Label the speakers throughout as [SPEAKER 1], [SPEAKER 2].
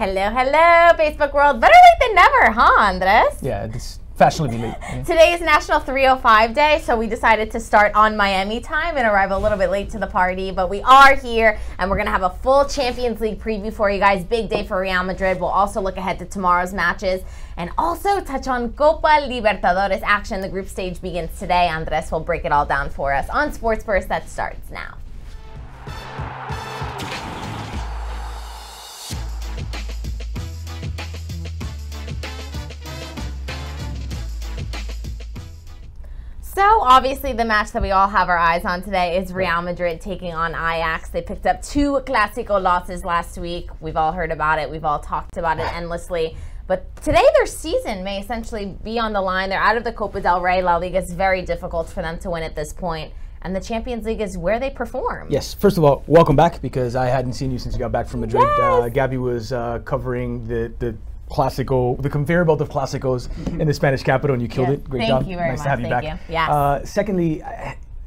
[SPEAKER 1] Hello, hello, Facebook world. Better late than never, huh, Andres?
[SPEAKER 2] Yeah, it's fashionably late. Yeah.
[SPEAKER 1] Today is National 305 Day, so we decided to start on Miami time and arrive a little bit late to the party. But we are here, and we're going to have a full Champions League preview for you guys. Big day for Real Madrid. We'll also look ahead to tomorrow's matches and also touch on Copa Libertadores action. The group stage begins today. Andres will break it all down for us on Sports First. That starts now. So obviously the match that we all have our eyes on today is Real Madrid taking on Ajax. They picked up 2 Clásico losses last week. We've all heard about it. We've all talked about it endlessly. But today their season may essentially be on the line. They're out of the Copa del Rey. La Liga is very difficult for them to win at this point. And the Champions League is where they perform.
[SPEAKER 2] Yes. First of all, welcome back, because I hadn't seen you since you got back from Madrid.
[SPEAKER 1] Yes.
[SPEAKER 2] Gabby was covering the Clásico, the conveyor belt of Clásicos in the Spanish capital, and you killed it. Great job.
[SPEAKER 1] Thank you very much.
[SPEAKER 2] Nice to have you back.
[SPEAKER 1] Yes.
[SPEAKER 2] Secondly,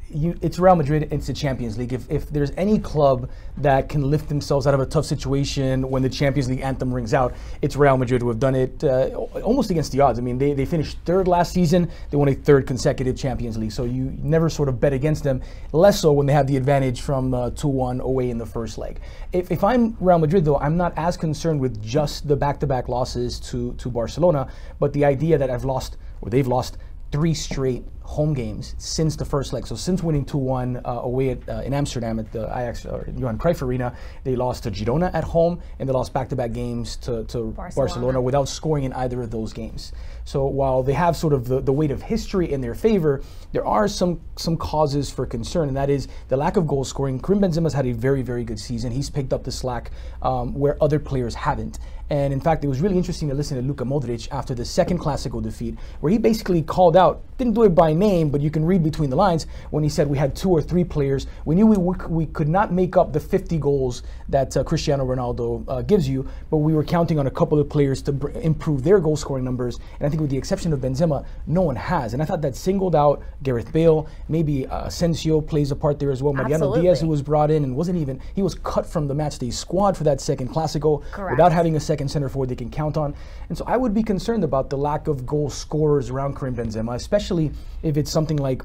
[SPEAKER 2] it's Real Madrid, it's the Champions League. If there's any club that can lift themselves out of a tough situation when the Champions League anthem rings out, it's Real Madrid, who have done it almost against the odds. I mean, they finished 3rd last season. They won a 3rd consecutive Champions League. So you never sort of bet against them, less so when they have the advantage from 2-1 away in the first leg. If I'm Real Madrid, though, I'm not as concerned with just the back-to-back losses to Barcelona, but the idea that they've lost 3 straight home games since the first leg. So since winning 2-1 away in Amsterdam at the Ajax or Johan Cruyff Arena, they lost to Girona at home, and they lost back-to-back games to Barcelona without scoring in either of those games. So while they have sort of the weight of history in their favor, there are some causes for concern, and that is the lack of goal scoring. Karim Benzema's had a very, very good season. He's picked up the slack where other players haven't. And in fact, it was really interesting to listen to Luka Modric after the second Clásico defeat, where he basically called out, didn't do it by name, but you can read between the lines, when he said we had 2 or 3 players. We knew we could not make up the 50 goals that Cristiano Ronaldo gives you, but we were counting on a couple of players to improve their goal scoring numbers. And I think with the exception of Benzema, no one has. And I thought that singled out Gareth Bale. Maybe Asensio plays a part there as well. Mariano Diaz, who was brought in and he was cut from the matchday squad for that second Clásico.
[SPEAKER 1] Correct.
[SPEAKER 2] Without having a second center forward they can count on. And so I would be concerned about the lack of goal scorers around Karim Benzema, especially if it's something like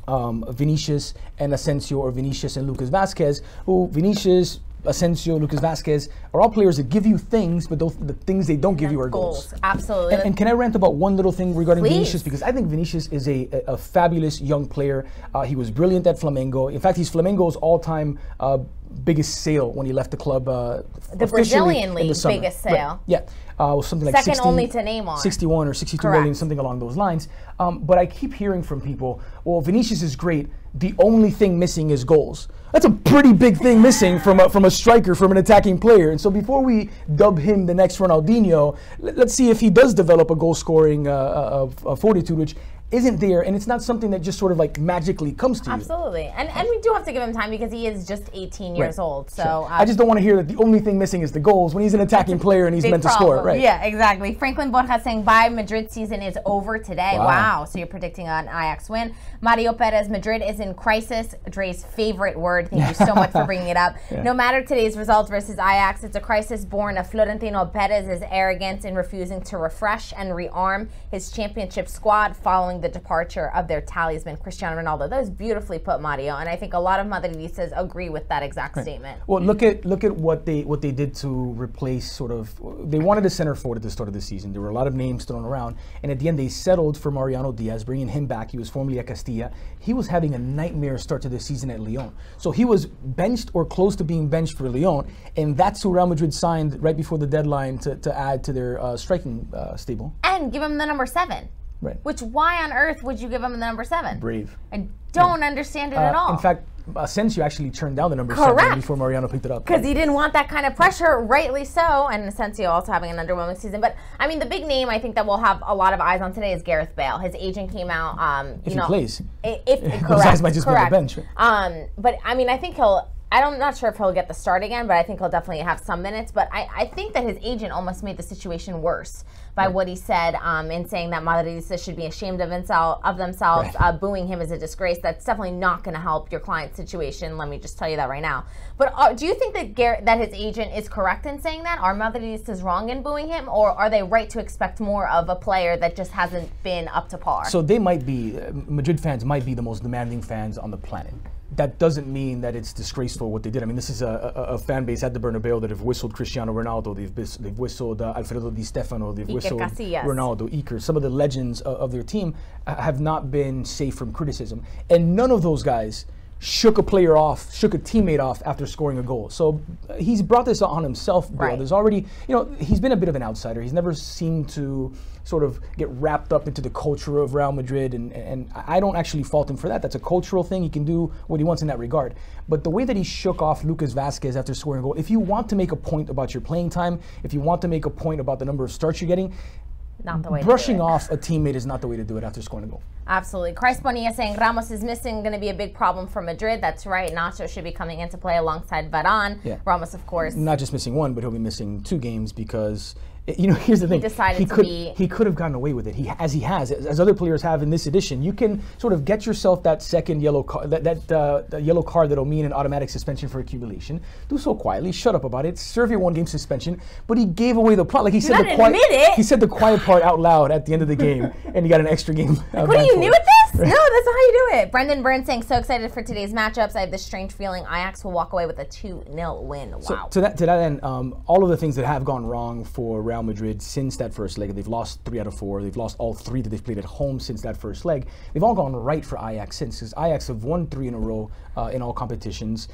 [SPEAKER 2] Vinicius and Asensio, or Vinicius and Lucas Vázquez, who Vinicius, Asensio, Lucas Vázquez are all players that give you things, but the things they don't give you are goals.
[SPEAKER 1] Absolutely.
[SPEAKER 2] And can I rant about one little thing regarding
[SPEAKER 1] Please.
[SPEAKER 2] Vinicius? Because I think Vinicius is a fabulous young player. He was brilliant at Flamengo. In fact, he's Flamengo's all-time biggest sale when he left the club.
[SPEAKER 1] The Brazilian League's biggest sale.
[SPEAKER 2] Right. Yeah. Was something like
[SPEAKER 1] second only to Neymar.
[SPEAKER 2] 61 or 62 million, something along those lines. But I keep hearing from people, well, Vinicius is great. The only thing missing is goals. That's a pretty big thing missing from a striker, from an attacking player. And so before we dub him the next Ronaldinho, let's see if he does develop a goal-scoring fortitude, which isn't there, and it's not something that just sort of like magically comes to you.
[SPEAKER 1] Absolutely. And we do have to give him time, because he is just 18 years old. So
[SPEAKER 2] sure. I just don't want to hear that the only thing missing is the goals when he's an attacking player and he's meant to score. Right.
[SPEAKER 1] Yeah, exactly. Franklin Borja saying, bye, Madrid season is over today. Wow. So you're predicting an Ajax win. Mario Perez, Madrid is in crisis. Dre's favorite word. Thank you so much for bringing it up. Yeah. No matter today's result versus Ajax, it's a crisis born of Florentino Perez's arrogance in refusing to refresh and rearm his championship squad following the departure of their talisman, Cristiano Ronaldo. That was beautifully put, Mario, and I think a lot of Madridistas agree with that exact statement.
[SPEAKER 2] Well, look at what they did to replace they wanted a center forward at the start of the season. There were a lot of names thrown around, and at the end they settled for Mariano Diaz, bringing him back. He was formerly at Castilla. He was having a nightmare start to the season at Lyon. So he was benched or close to being benched for Lyon, and that's who Real Madrid signed right before the deadline to add to their striking stable.
[SPEAKER 1] And give him the number 7.
[SPEAKER 2] Right.
[SPEAKER 1] Which, why on earth would you give him the number 7?
[SPEAKER 2] Brave.
[SPEAKER 1] I don't understand it at all.
[SPEAKER 2] In fact, Asensio actually turned down the number 7 before Mariano picked it up.
[SPEAKER 1] Because he didn't want that kind of pressure, rightly so, and Asensio also having an underwhelming season. But, I mean, the big name I think that we'll have a lot of eyes on today is Gareth Bale. His agent came out.
[SPEAKER 2] If he plays.
[SPEAKER 1] Correct.
[SPEAKER 2] Those guys might just be on the bench.
[SPEAKER 1] But, I mean, I think I'm not sure if he'll get the start again, but I think he'll definitely have some minutes. But I think that his agent almost made the situation worse, by what he said in saying that Madridistas should be ashamed of themselves. Right. Booing him is a disgrace. That's definitely not going to help your client's situation. Let me just tell you that right now. But do you think that his agent is correct in saying that? Are Madridistas wrong in booing him, or are they right to expect more of a player that just hasn't been up to par?
[SPEAKER 2] So they might be, Madrid fans might be the most demanding fans on the planet. That doesn't mean that it's disgraceful what they did. I mean, this is a fan base at the Bernabeu that have whistled Cristiano Ronaldo, they've whistled Alfredo Di Stefano, they've whistled
[SPEAKER 1] Casillas.
[SPEAKER 2] Ronaldo, Iker. Some of the legends of their team have not been safe from criticism. And none of those guys shook a teammate off after scoring a goal. So he's brought this on himself, Bale. Right. There's already, he's been a bit of an outsider. He's never seemed to sort of get wrapped up into the culture of Real Madrid, and I don't actually fault him for that. That's a cultural thing. He can do what he wants in that regard. But the way that he shook off Lucas Vazquez after scoring a goal, if you want to make a point about your playing time, if you want to make a point about the number of starts you're getting,
[SPEAKER 1] not the way
[SPEAKER 2] brushing
[SPEAKER 1] to do it.
[SPEAKER 2] off a teammate is not the way to do it after scoring a goal.
[SPEAKER 1] Absolutely. Christ Bonilla saying Ramos is missing, going to be a big problem for Madrid. That's right. Nacho should be coming into play alongside Varane. Yeah. Ramos, of course.
[SPEAKER 2] Not just missing one, but he'll be missing 2 games because, here's the thing. He could have gotten away with it. As other players have in this edition. You can sort of get yourself that second yellow card, that yellow card that'll mean an automatic suspension for accumulation. Do so quietly. Shut up about it. Serve your 1-game suspension. But he gave away the plot. Like he said he said the quiet part out loud at the end of the game, and he got an extra game.
[SPEAKER 1] What are you new at this? Right. No, that's not how you do it. Brendan Burns saying, so excited for today's matchups. I have this strange feeling Ajax will walk away with a 2-0 win. Wow.
[SPEAKER 2] So to that end, all of the things that have gone wrong for Real Madrid since that first leg, they've lost 3 out of 4. They've lost all 3 that they've played at home since that first leg. They've all gone right for Ajax since, because Ajax have won 3 in a row in all competitions.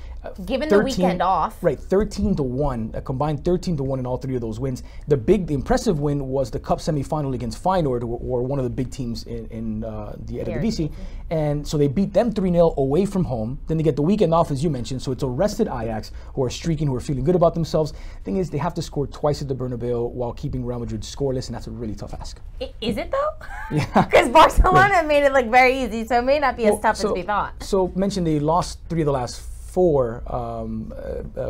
[SPEAKER 1] Given the weekend off.
[SPEAKER 2] Right, 13-1, a combined 13-1 in all 3 of those wins. The impressive win was the Cup semi-final against Feyenoord, or one of the big teams in the Eredivisie. And so they beat them 3-0 away from home. Then they get the weekend off, as you mentioned. So it's a rested Ajax who are streaking, who are feeling good about themselves. Thing is, they have to score twice at the Bernabeu while keeping Real Madrid scoreless, and that's a really tough ask.
[SPEAKER 1] Is it though? Yeah. Because Barcelona made it look very easy, so it may not be as tough as we thought.
[SPEAKER 2] So mentioned they lost 3 of the last 4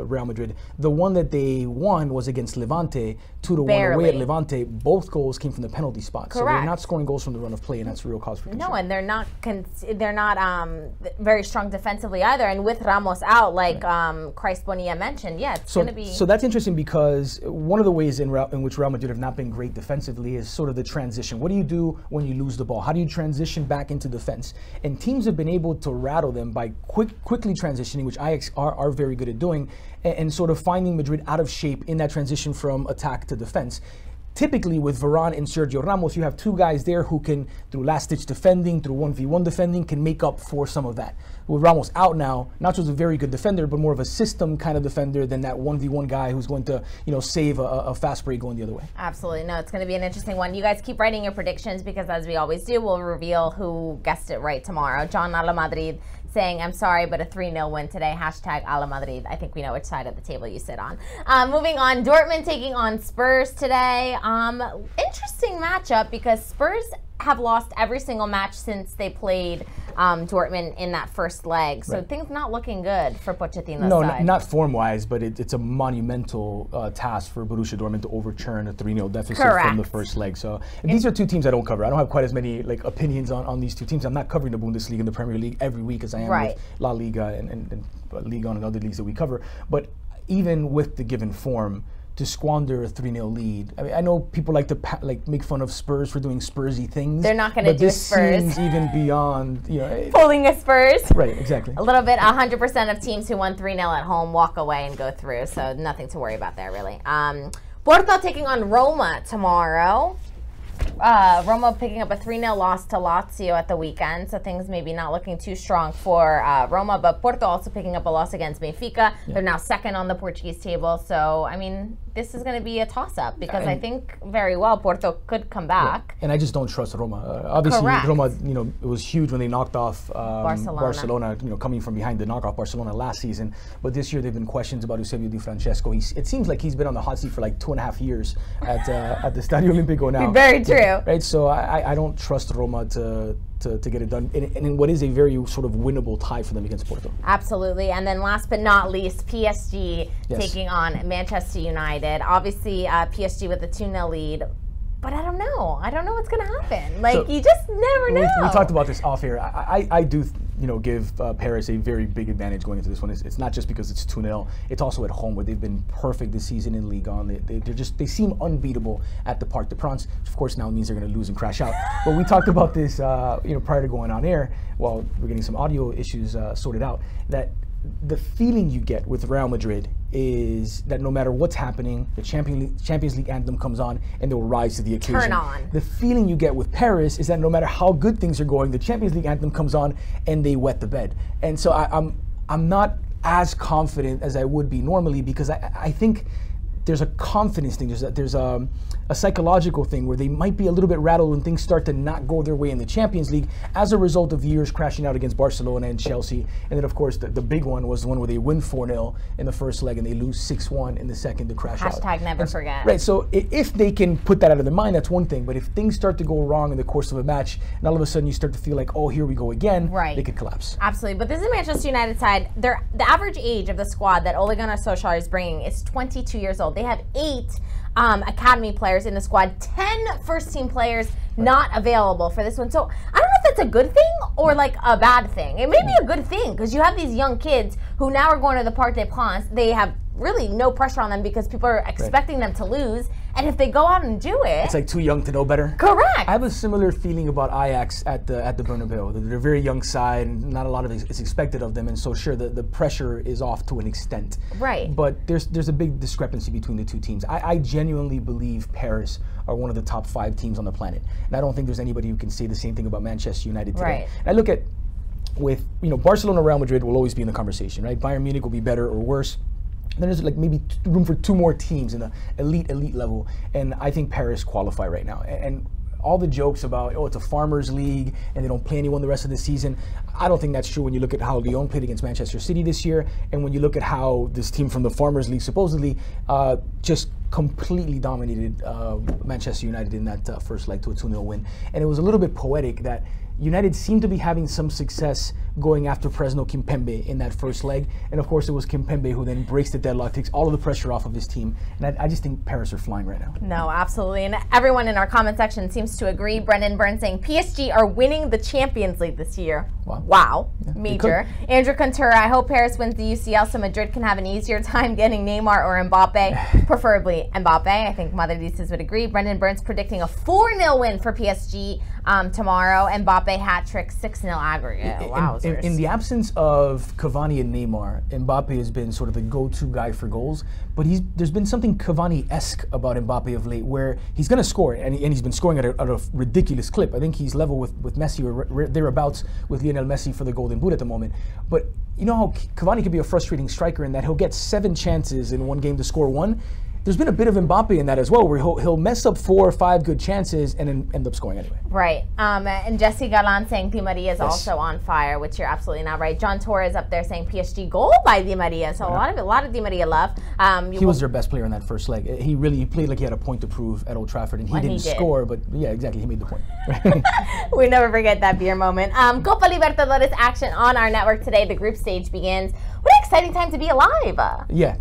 [SPEAKER 2] Real Madrid. The one that they won was against Levante, 2-1 away at Levante. Both goals came from the penalty spot.
[SPEAKER 1] Correct.
[SPEAKER 2] So they're not scoring goals from the run of play, and that's a real cause for concern.
[SPEAKER 1] No, and they're not very strong defensively either. And with Ramos out, like Christ Bonilla mentioned, it's going to be.
[SPEAKER 2] So that's interesting, because one of the ways in which Real Madrid have not been great defensively is sort of the transition. What do you do when you lose the ball? How do you transition back into defense? And teams have been able to rattle them by quickly transitioning, which Ajax are very good at doing, and sort of finding Madrid out of shape in that transition from attack to defense. Typically with Varane and Sergio Ramos, you have 2 guys there who can, through last-ditch defending, through 1v1 defending, can make up for some of that. With Ramos out now, Nacho's a very good defender, but more of a system kind of defender than that 1v1 guy who's going to, save a fast break going the other way.
[SPEAKER 1] Absolutely. No, it's going to be an interesting one. You guys keep writing your predictions, because as we always do, we'll reveal who guessed it right tomorrow. John Ala Madrid saying, I'm sorry, but a 3-0 win today. Hashtag Ala Madrid. I think we know which side of the table you sit on. Moving on, Dortmund taking on Spurs today. Interesting matchup, because Spurs have lost every single match since they played Dortmund in that first leg. So things not looking good for Pochettino's side.
[SPEAKER 2] No, not form-wise, but it's a monumental task for Borussia Dortmund to overturn a 3-0 deficit from the first leg. So these are 2 teams I don't cover. I don't have quite as many opinions on these 2 teams. I'm not covering the Bundesliga and the Premier League every week as I am with La Liga and Liga and other leagues that we cover. But even with the given form, to squander a 3-0 lead. I mean, I know people like to make fun of Spurs for doing Spursy things.
[SPEAKER 1] They're not going to do Spurs.
[SPEAKER 2] But this seems even beyond,
[SPEAKER 1] pulling a Spurs.
[SPEAKER 2] Right, exactly.
[SPEAKER 1] A little bit. 100% of teams who won 3-0 at home walk away and go through, so nothing to worry about there, really. Porto taking on Roma tomorrow. Roma picking up a 3-0 loss to Lazio at the weekend, so things maybe not looking too strong for Roma, but Porto also picking up a loss against Benfica. Yeah. They're now second on the Portuguese table, so, I mean, this is going to be a toss-up, because I think very well Porto could come back.
[SPEAKER 2] Yeah. And I just don't trust Roma. Obviously, Roma, it was huge when they knocked off Barcelona, coming from behind to knock off Barcelona last season, but this year there have been questions about Eusebio Di Francesco. It seems like he's been on the hot seat for like 2.5 years at the Stadio Olimpico now.
[SPEAKER 1] Very true.
[SPEAKER 2] Right, so I don't trust Roma to get it done in what is a very sort of winnable tie for them against Porto.
[SPEAKER 1] Absolutely. And then last but not least, PSG taking on Manchester United. Obviously, PSG with a 2-0 lead. But I don't know. I don't know what's going to happen. Like, so, you just never know.
[SPEAKER 2] We talked about this off air. I do, give Paris a very big advantage going into this one. It's not just because it's 2-0. It's also at home where they've been perfect this season in Ligue 1. They seem unbeatable at the Parc des Princes, which of course now means they're going to lose and crash out. But we talked about this, prior to going on air, while we're getting some audio issues sorted out, that the feeling you get with Real Madrid is that no matter what's happening, the Champions League anthem comes on and they'll rise to the occasion.
[SPEAKER 1] Turn on.
[SPEAKER 2] The feeling you get with Paris is that no matter how good things are going, the Champions League anthem comes on and they wet the bed. And so I'm not as confident as I would be normally, because I think there's a confidence thing. There's a psychological thing where they might be a little bit rattled when things start to not go their way in the Champions League as a result of years crashing out against Barcelona and Chelsea. And then, of course, the big one was the one where they win 4-0 in the first leg and they lose 6-1 in the second to crash out.
[SPEAKER 1] Hashtag never forget.
[SPEAKER 2] Right, so if they can put that out of their mind, that's one thing. But if things start to go wrong in the course of a match, and all of a sudden you start to feel like, oh, here we go again, they could collapse.
[SPEAKER 1] Absolutely. But this is Manchester United side. The average age of the squad that Ole Gunnar Solskjaer is bringing is 22 years old. They have 8 academy players in the squad, 10 first-team players not available for this one. So I don't know if that's a good thing or like a bad thing. It may be a good thing because you have these young kids who now are going to the Parc des Princes. They have really no pressure on them because people are expecting them to lose. And if they go out and do it,
[SPEAKER 2] it's like too young to know better.
[SPEAKER 1] Correct.
[SPEAKER 2] I have a similar feeling about Ajax at the Bernabeu. They're a very young side, and not a lot of it is expected of them, and so sure, the pressure is off to an extent.
[SPEAKER 1] Right.
[SPEAKER 2] But there's a big discrepancy between the two teams. I genuinely believe Paris are one of the top 5 teams on the planet, and I don't think there's anybody who can say the same thing about Manchester United today.
[SPEAKER 1] Right.
[SPEAKER 2] And I look at Barcelona, Real Madrid will always be in the conversation, right? Bayern Munich will be better or worse. Then there's like maybe room for 2 more teams in the elite level, and I think Paris qualify right now. And all the jokes about, it's a farmers league and they don't play anyone the rest of the season, I don't think that's true when you look at how Lyon played against Manchester City this year, and when you look at how this team from the farmers league supposedly just completely dominated Manchester United in that first leg to a 2-0 win. And it was a little bit poetic that United seemed to be having some success going after Presnel Kimpembe in that first leg. And of course, it was Kimpembe who then breaks the deadlock, takes all of the pressure off of his team. And I just think Paris are flying right now.
[SPEAKER 1] No, absolutely. And everyone in our comment section seems to agree. Brendan Burns saying PSG are winning the Champions League this year. Wow. Yeah, major. Andrew Contura, I hope Paris wins the UCL so Madrid can have an easier time getting Neymar or Mbappe. Preferably Mbappe. I think Madridistas would agree. Brendan Burns predicting a 4-0 win for PSG tomorrow. Mbappe hat-trick, 6-0 aggregate. Wow.
[SPEAKER 2] In the absence of Cavani and Neymar, Mbappe has been sort of the go-to guy for goals, but there's been something Cavani-esque about Mbappe of late, where he's going to score, and he's been scoring at a ridiculous clip. I think he's level with Messi or thereabouts with Lionel Messi for the Golden Boot at the moment. But you know how Cavani can be a frustrating striker in that he'll get 7 chances in one game to score 1? There's been a bit of Mbappe in that as well, where he'll mess up 4 or 5 good chances and then end up scoring anyway.
[SPEAKER 1] Right. And Jesse Galan saying Di Maria is also on fire, which you're absolutely not right. John Torres up there saying PSG goal by Di Maria. So a lot of Di Maria love.
[SPEAKER 2] He was their best player in that first leg. He played like he had a point to prove at Old Trafford, and he didn't score, but yeah, exactly, he made the point.
[SPEAKER 1] We never forget that beer moment. Copa Libertadores action on our network today. The group stage begins. What an exciting time to be alive.
[SPEAKER 2] Yeah,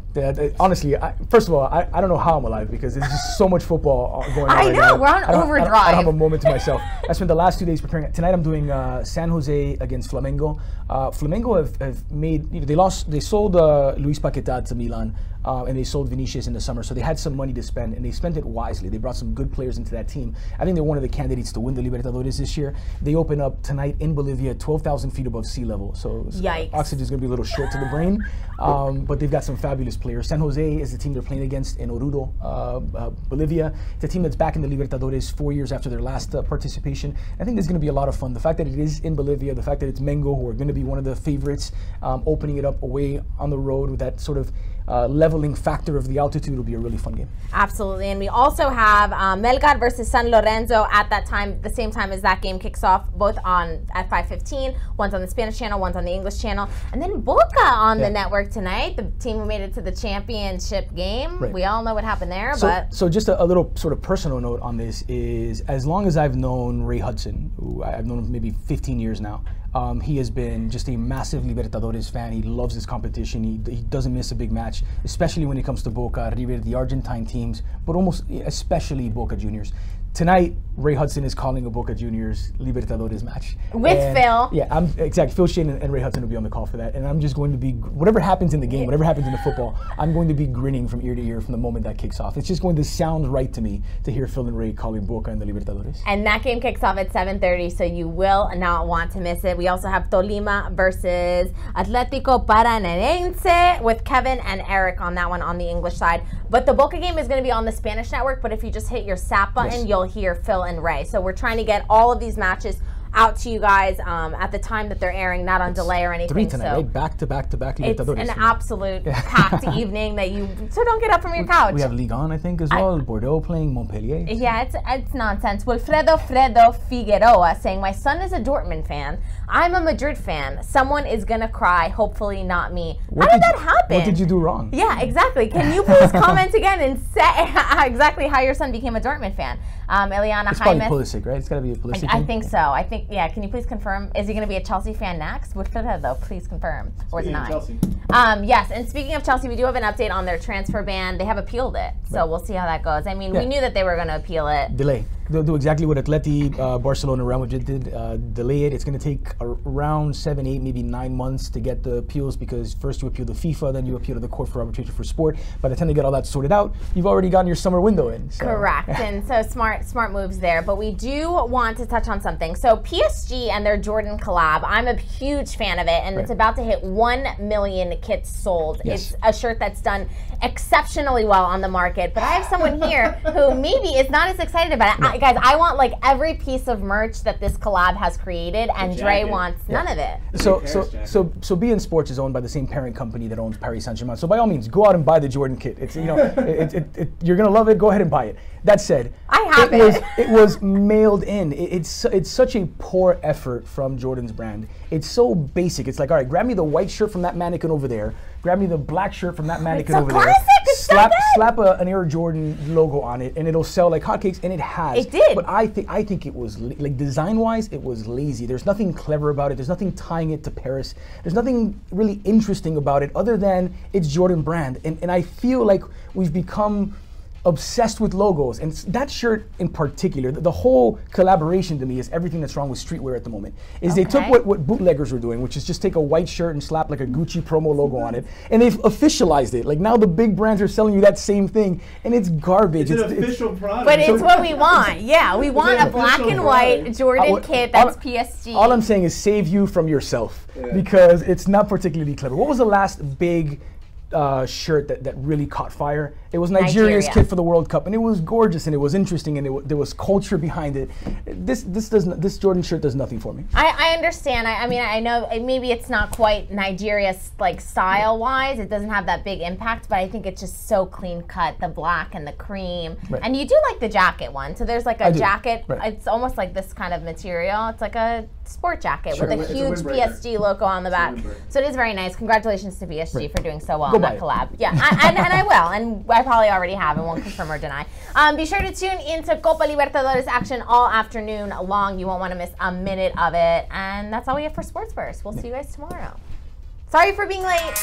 [SPEAKER 2] honestly, first of all, I don't know how I'm alive because there's just so much football going on.
[SPEAKER 1] I know, we're on overdrive.
[SPEAKER 2] I don't have a moment to myself. I spent the last 2 days preparing. Tonight I'm doing San Jose against Flamengo. Flamengo have made, they sold Luis Paquetá to Milan, and they sold Vinicius in the summer, so they had some money to spend, and they spent it wisely. They brought some good players into that team. I think they're one of the candidates to win the Libertadores this year. They open up tonight in Bolivia, 12,000 feet above sea level, so oxygen's going to be a little short to the brain, but they've got some fabulous players. San Jose is the team they're playing against in Oruro, Bolivia. It's a team that's back in the Libertadores 4 years after their last participation. I think there's going to be a lot of fun. The fact that it is in Bolivia, the fact that it's Mengo, who are going to be one of the favorites, opening it up away on the road with that sort of leveling factor of the altitude, will be a really fun game.
[SPEAKER 1] Absolutely. And we also have Melgar versus San Lorenzo at that time, the same time as that game kicks off, both at 5:15. One's on the Spanish channel, one's on the English channel. And then Boca on the network tonight, the team who made it to the championship game. Right. We all know what happened there.
[SPEAKER 2] So just a little sort of personal note on this is, as long as I've known Ray Hudson, who I've known him maybe 15 years now, he has been just a massive Libertadores fan. He loves this competition. He doesn't miss a big match, especially when it comes to Boca, River, the Argentine teams, but almost especially Boca Juniors. tonight, Ray Hudson is calling a Boca Juniors Libertadores match.
[SPEAKER 1] With Phil.
[SPEAKER 2] Yeah, exactly. Phil Shane and Ray Hudson will be on the call for that. And I'm just going to be, whatever happens in the game, whatever happens in the football, I'm going to be grinning from ear to ear from the moment that kicks off. It's just going to sound right to me to hear Phil and Ray calling Boca in the Libertadores.
[SPEAKER 1] And that game kicks off at 7:30, so you will not want to miss it. We also have Tolima versus Atlético Paranaense with Kevin and Eric on that one on the English side. But the Boca game is going to be on the Spanish network, but if you just hit your SAP button, you'll hear Phil and Ray. So we're trying to get all of these matches out to you guys at the time that they're airing, not on delay or anything.
[SPEAKER 2] 3 tonight, right? Back to back Libertadores.
[SPEAKER 1] It's an absolute packed evening that so don't get up from your couch.
[SPEAKER 2] We have Ligue 1, I think, as well. Bordeaux playing Montpellier.
[SPEAKER 1] Yeah, it's nonsense. Wilfredo Fredo Figueroa saying, my son is a Dortmund fan. I'm a Madrid fan. Someone is going to cry, hopefully not me. How did that happen?
[SPEAKER 2] What did you do wrong?
[SPEAKER 1] Yeah, exactly. Can you please comment again and say exactly how your son became a Dortmund fan? Eliana
[SPEAKER 2] It's probably Pulisic, right? It's got to be a Pulisic.
[SPEAKER 1] I think so. I think, yeah. Can you please confirm? Is he going to be a Chelsea fan next? Wilfredo, please confirm. Or is it not?
[SPEAKER 3] Chelsea.
[SPEAKER 1] Yes, and speaking of Chelsea, we do have an update on their transfer ban. They have appealed it, so we'll see how that goes. I mean, we knew that they were going to appeal it.
[SPEAKER 2] Delay. They'll do exactly what Atleti, Barcelona, Real Madrid did. Delay it. It's going to take around 7, 8, maybe 9 months to get the appeals, because first you appeal to FIFA, then you appeal to the Court for Arbitration for Sport. By the time they get all that sorted out, you've already gotten your summer window in. So.
[SPEAKER 1] Correct, and so smart moves there. But we do want to touch on something. So PSG and their Jordan collab, I'm a huge fan of it, and it's about to hit 1 million kits sold.
[SPEAKER 2] Yes.
[SPEAKER 1] It's a shirt that's done exceptionally well on the market, but I have someone here who maybe is not as excited about it. Guys, I want like every piece of merch that this collab has created, and Dre wants none of it.
[SPEAKER 2] So beIN Sports is owned by the same parent company that owns Paris Saint-Germain. So by all means, go out and buy the Jordan kit. It's you're gonna love it. Go ahead and buy it. That said, it was mailed in. It's such a poor effort from Jordan's brand. It's so basic. It's like, all right, grab me the white shirt from that mannequin over there. Grab me the black shirt from that mannequin over there. Slap an Air Jordan logo on it, and it'll sell like hotcakes, and it has.
[SPEAKER 1] It did.
[SPEAKER 2] But I think it was, like, design-wise, it was lazy. There's nothing clever about it. There's nothing tying it to Paris. There's nothing really interesting about it other than it's Jordan brand. And I feel like we've become obsessed with logos, and that shirt in particular, the whole collaboration to me is everything that's wrong with streetwear at the moment. They took what bootleggers were doing, which is just take a white shirt and slap like a Gucci promo logo on it, and they've officialized it. Like now the big brands are selling you that same thing, and it's garbage.
[SPEAKER 3] It's an official product.
[SPEAKER 1] But it's what we want. Yeah, we want a black and white Jordan kit that's PSG.
[SPEAKER 2] All I'm saying is save you from yourself, because it's not particularly clever. What was the last big shirt that really caught fire? It was Nigeria's kit for the World Cup, and it was gorgeous, and it was interesting, and there was culture behind it. This Jordan shirt does nothing for me.
[SPEAKER 1] I understand. I mean, I know maybe it's not quite Nigeria's like style wise. It doesn't have that big impact, but I think it's just so clean cut, the black and the cream. And you do like the jacket one. So there's like a jacket. It's almost like this kind of material. It's like a sport jacket with a huge PSG logo on the back. So it is very nice. Congratulations to PSG for doing so well on that collab. Yeah, and I will, and I probably already have and won't confirm or deny. Be sure to tune into Copa Libertadores action all afternoon long. You won't want to miss a minute of it. And that's all we have for Sports Burst. We'll see you guys tomorrow. Sorry for being late.